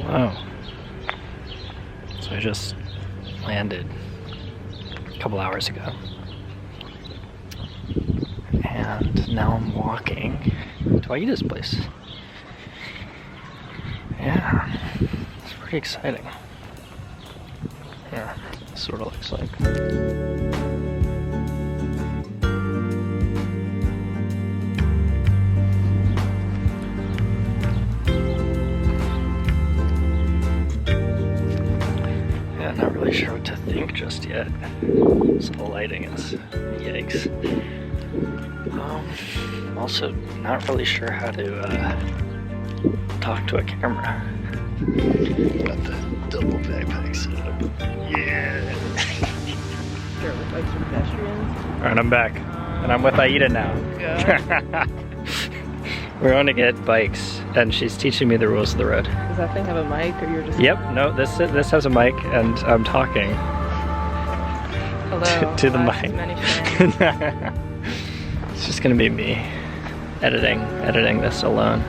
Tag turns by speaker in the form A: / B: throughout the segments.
A: Hello. So I just landed a couple hours ago. And now I'm walking to Aida's place. Yeah, it's pretty exciting. Yeah, this is what it looks like. Yeah, not really sure what to think just yet. So the lighting is yikes. Also not really sure how to talk to a camera. Got the double backpack set up. Yeah.
B: Sure, with like some pedestrians.
A: Alright, I'm back. And I'm with Aida now. We're going to get bikes, and she's teaching me the rules of the road.
B: Does that thing have a mic, or you're just...
A: Yep, no, this has a mic, and I'm talking.
B: Hello,
A: to the mic.
B: many friends.
A: It's just gonna be me editing this alone.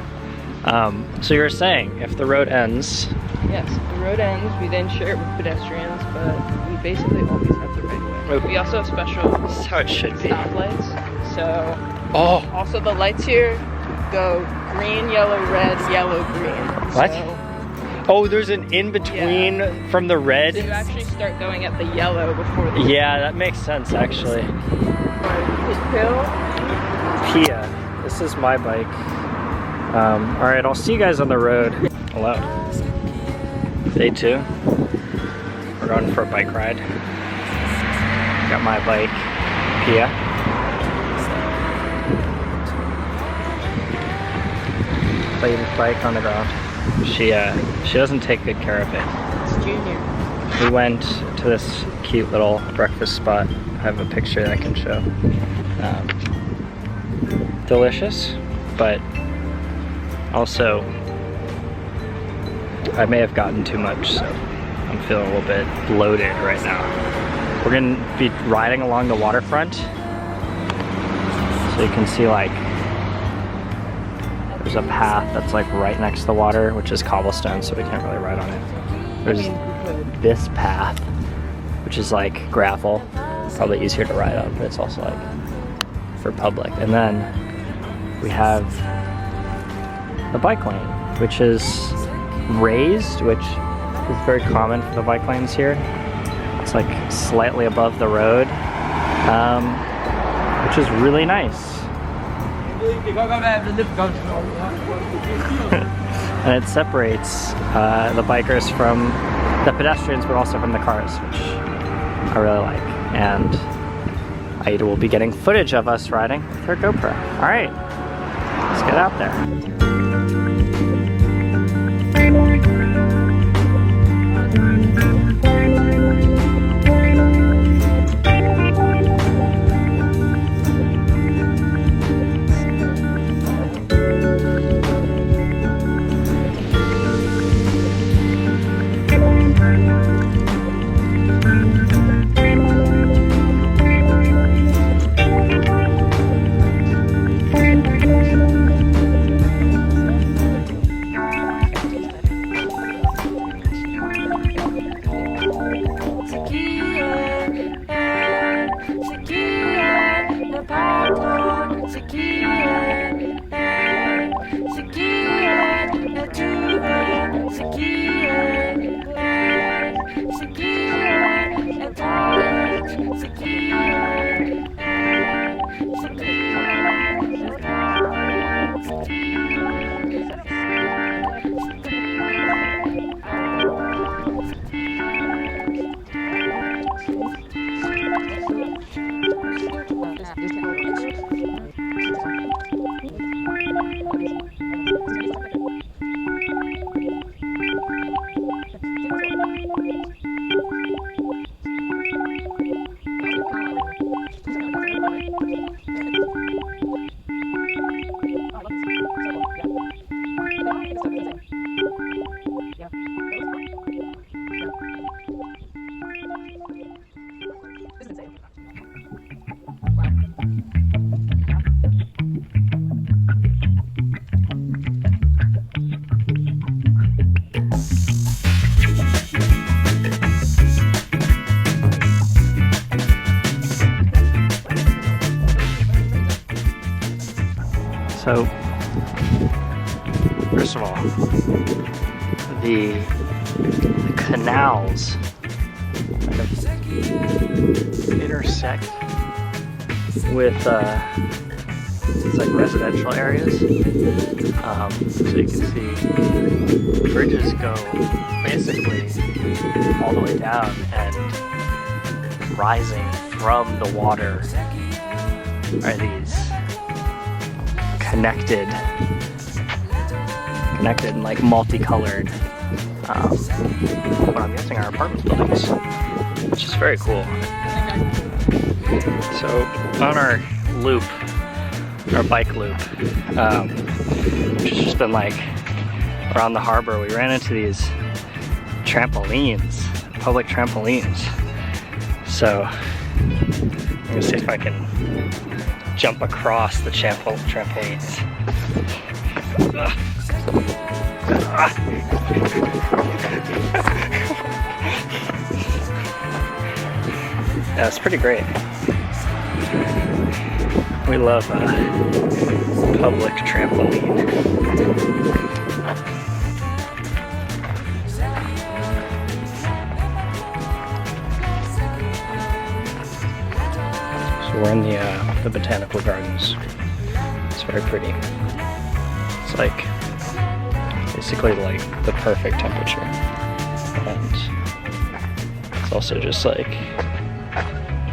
A: So you were saying, if the road ends...
B: Yes, the road ends, we then share it with pedestrians, but we basically always have the right way.
A: Okay.
B: We also have special
A: This is how it should be.
B: stoplights, so...
A: Oh!
B: Also the lights here go green, yellow, red, yellow, green.
A: What?
B: So,
A: Oh, there's an in-between from the red?
B: so you actually start going at the yellow before the...
A: Yeah, that makes sense, actually.
B: Hill.
A: Kia. This is my bike. Alright, I'll see you guys on the road. Hello. Day 2. We're going for a bike ride. Got my bike, Kia. Lady's bike on the ground. She doesn't take good care of it.
B: It's Junior.
A: We went to this cute little breakfast spot. I have a picture that I can show. Delicious, but also I may have gotten too much, so I'm feeling a little bit bloated right now. We're gonna be riding along the waterfront, so you can see like there's a path that's like right next to the water, which is cobblestone, so we can't really ride on it. There's this path, which is like gravel, probably easier to ride on, but it's also like for public. And then we have the bike lane, which is raised, which is very common for the bike lanes here. It's like slightly above the road, which is really nice. And it separates the bikers from the pedestrians, but also from the cars, which I really like. And Aida will be getting footage of us riding with her GoPro. All right, let's get out there. So, first of all, the canals kind of intersect with it's like residential areas. So you can see bridges go basically all the way down, and rising from the water are these connected and like multicolored, what I'm guessing are apartment buildings, which is very cool. So on our loop, our bike loop, which has just been like around the harbor, we ran into these trampolines, public trampolines. So I'm gonna see if I can jump across the trampolines. Yeah, it's pretty great. We love public trampoline. So we're in the botanical gardens. It's very pretty. It's like basically like the perfect temperature, and it's also just like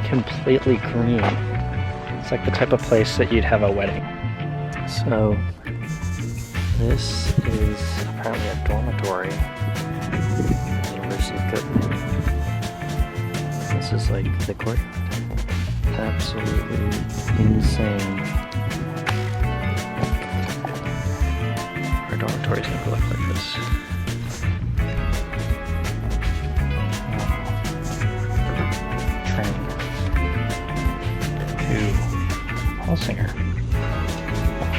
A: completely green. It's like the type of place that you'd have a wedding. So this is apparently a dormitory at the University of Copenhagen. This is like the court. Absolutely insane. Our dormitories never look like this. Train to Helsinger.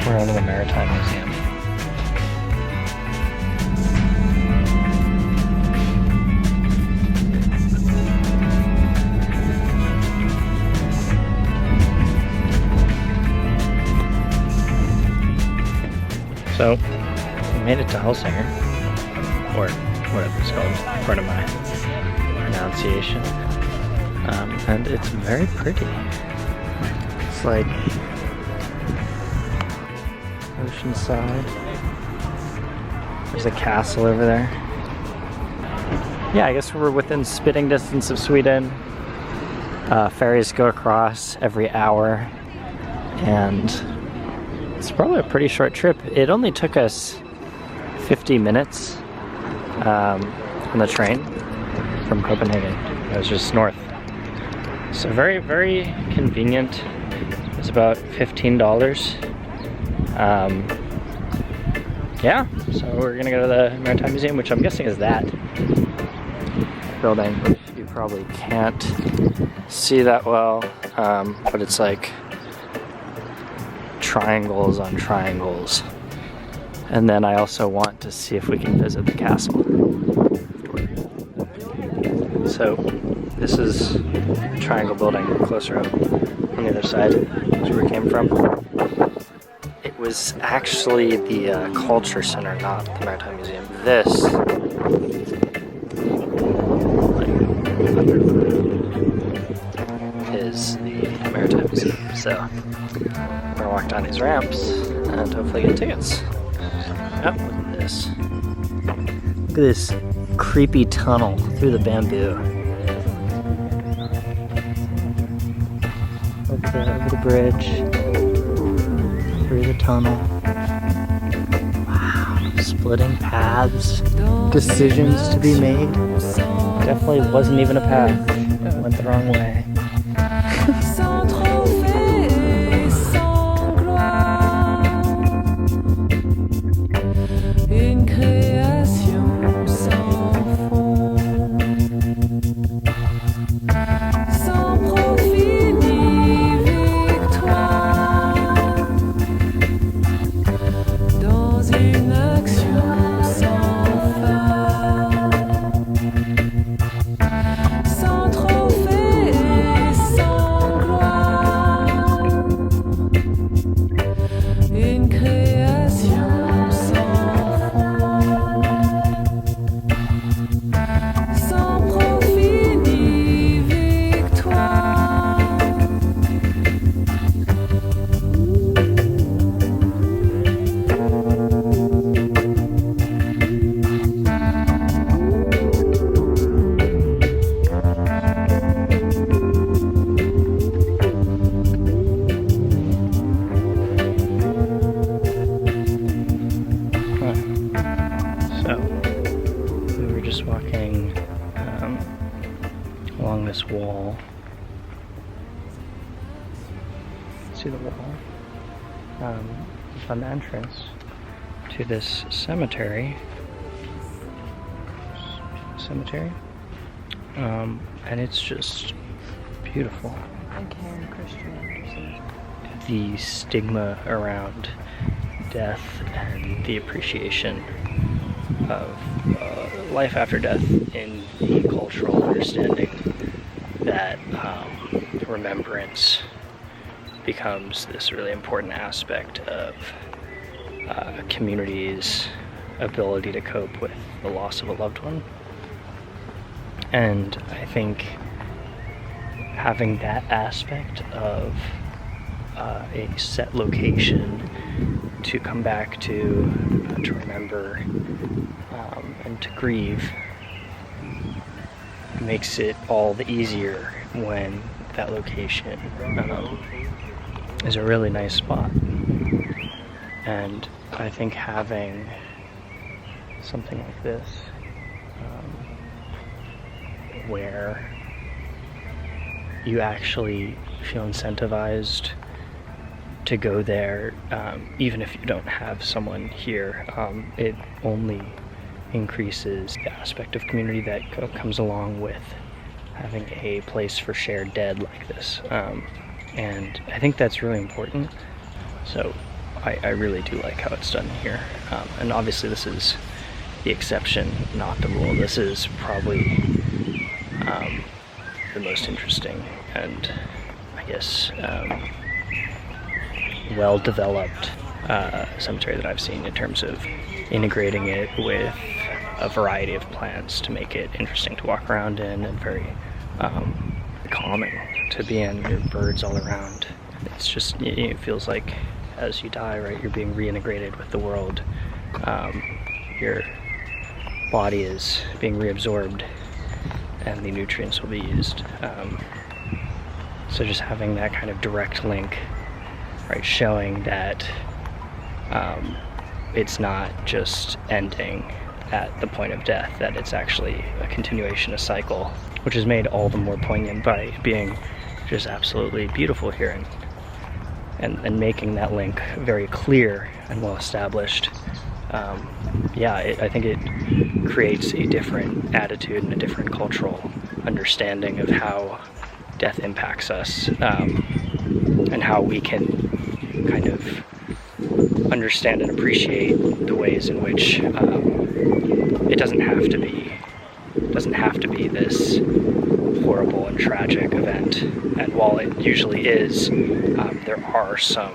A: We're out of the Maritime Museum. So, we made it to Helsinger, or whatever it's called, part of my pronunciation, and it's very pretty. It's like oceanside. There's a castle over there. Yeah, I guess we're within spitting distance of Sweden. Ferries go across every hour, and it's probably a pretty short trip. It only took us 50 minutes on the train from Copenhagen. It was just north. So very, very convenient. It's about $15. Yeah, so we're gonna go to the Maritime Museum, which I'm guessing is that building, which you probably can't see that well, but it's like triangles on triangles. And then I also want to see if we can visit the castle. So this is a triangle building closer up on the other side, which is where we came from. It was actually the Culture Center, not the Maritime Museum. This is the Maritime Museum. So we're gonna walk down these ramps and hopefully get tickets. Yep, look at this. Look at this creepy tunnel through the bamboo. Over the bridge, through the tunnel. Wow, splitting paths, decisions to be made. Definitely wasn't even a path. Went the wrong way. this wall. See the wall? From the entrance to this cemetery. And it's just beautiful.
B: Okay, Christian Anderson.
A: The stigma around death and the appreciation of life after death in the cultural understanding that remembrance becomes this really important aspect of a community's ability to cope with the loss of a loved one. And I think having that aspect of a set location to come back to remember and to grieve makes it all the easier when that location is a really nice spot. And I think having something like this where you actually feel incentivized to go there, even if you don't have someone here, it only increases the aspect of community that comes along with having a place for shared dead like this. And I think that's really important. So I really do like how it's done here. And obviously this is the exception, not the rule. This is probably the most interesting and I guess well-developed cemetery that I've seen in terms of integrating it with a variety of plants to make it interesting to walk around in and very calming to be in. There are birds all around. It's just, it feels like as you die, right, you're being reintegrated with the world. Your body is being reabsorbed and the nutrients will be used. So just having that kind of direct link, right, showing that it's not just ending at the point of death, that it's actually a continuation, a cycle, which is made all the more poignant by being just absolutely beautiful here and making that link very clear and well established. I think it creates a different attitude and a different cultural understanding of how death impacts us, and how we can kind of understand and appreciate the ways in which it doesn't have to be this horrible and tragic event. And while it usually is, there are some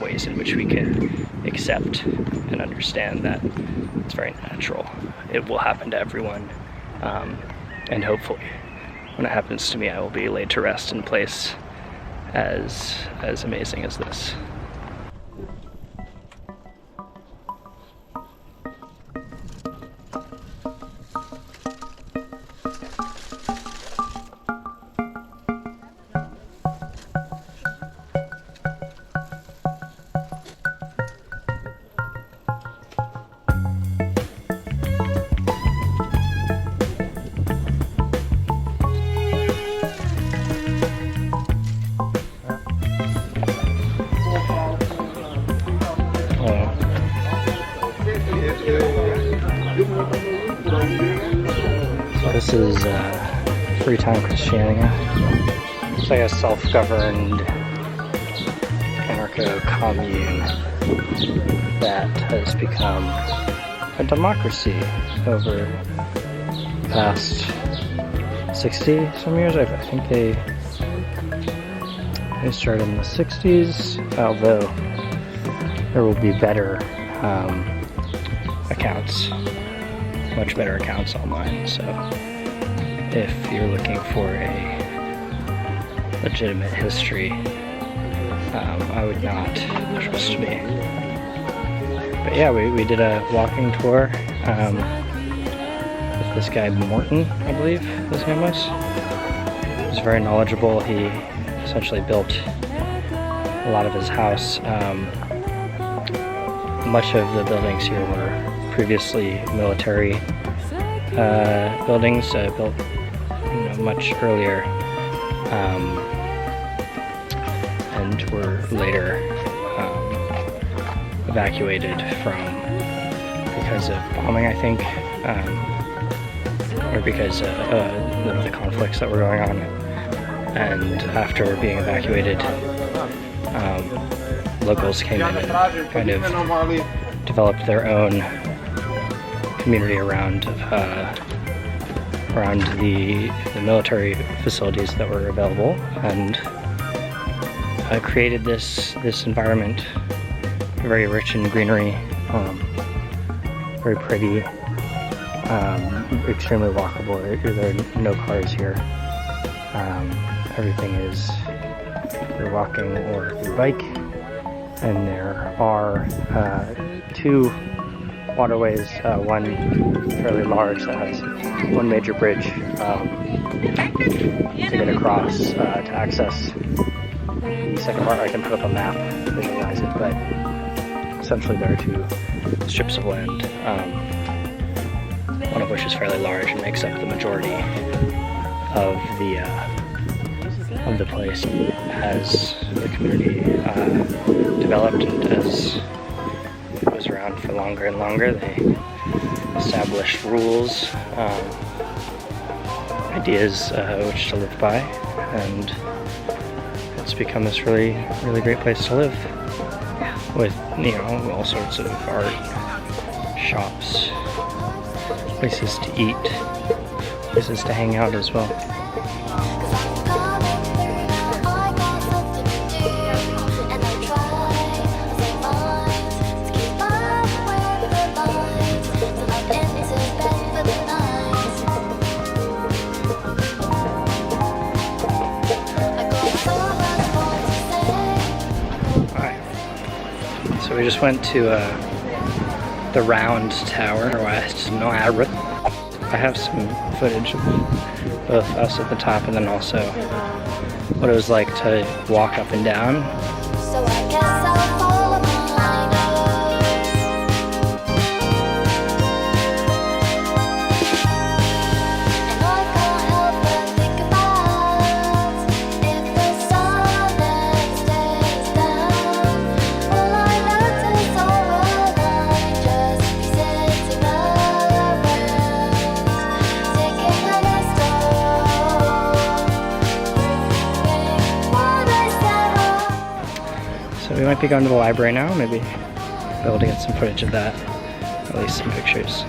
A: ways in which we can accept and understand that it's very natural. It will happen to everyone, and hopefully when it happens to me, I will be laid to rest in a place as amazing as this. So this is Freetown, Christiania. It's like a self-governed anarcho-commune that has become a democracy over the past 60 some years. I think they started in the 60s, although there will be better accounts, much better accounts online. So if you're looking for a legitimate history, I would not trust me. But yeah, we did a walking tour with this guy Morton, I believe his name was. He was very knowledgeable. He essentially built a lot of his house. Much of the buildings here were previously military buildings built much earlier, and were later evacuated because of bombing, I think, or because of the conflicts that were going on. And after being evacuated, locals came in and kind of developed their own community around the military facilities that were available, and created this environment, very rich in greenery, very pretty, extremely walkable. There are no cars here. Everything is either walking or through bike, and there are two waterways, one fairly large that has one major bridge to get across to access. The second part I can put up a map to visualize it, but essentially there are two strips of land, one of which is fairly large and makes up the majority of the place. As the community developed and as it was around for longer and longer, they established rules, ideas which to live by, and it's become this really great place to live, with all sorts of art, shops, places to eat, places to hang out as well. So we just went to the round tower, or I have some footage of both us at the top and then also what it was like to walk up and down.
C: So I guess I'll follow my nose. And I can't help but think about if the sun then stays down. All I left is all alone, just be sitting around, taking the list what I said wrong.
A: So we might be going to the library now, maybe be able to get some footage of that, at least some pictures.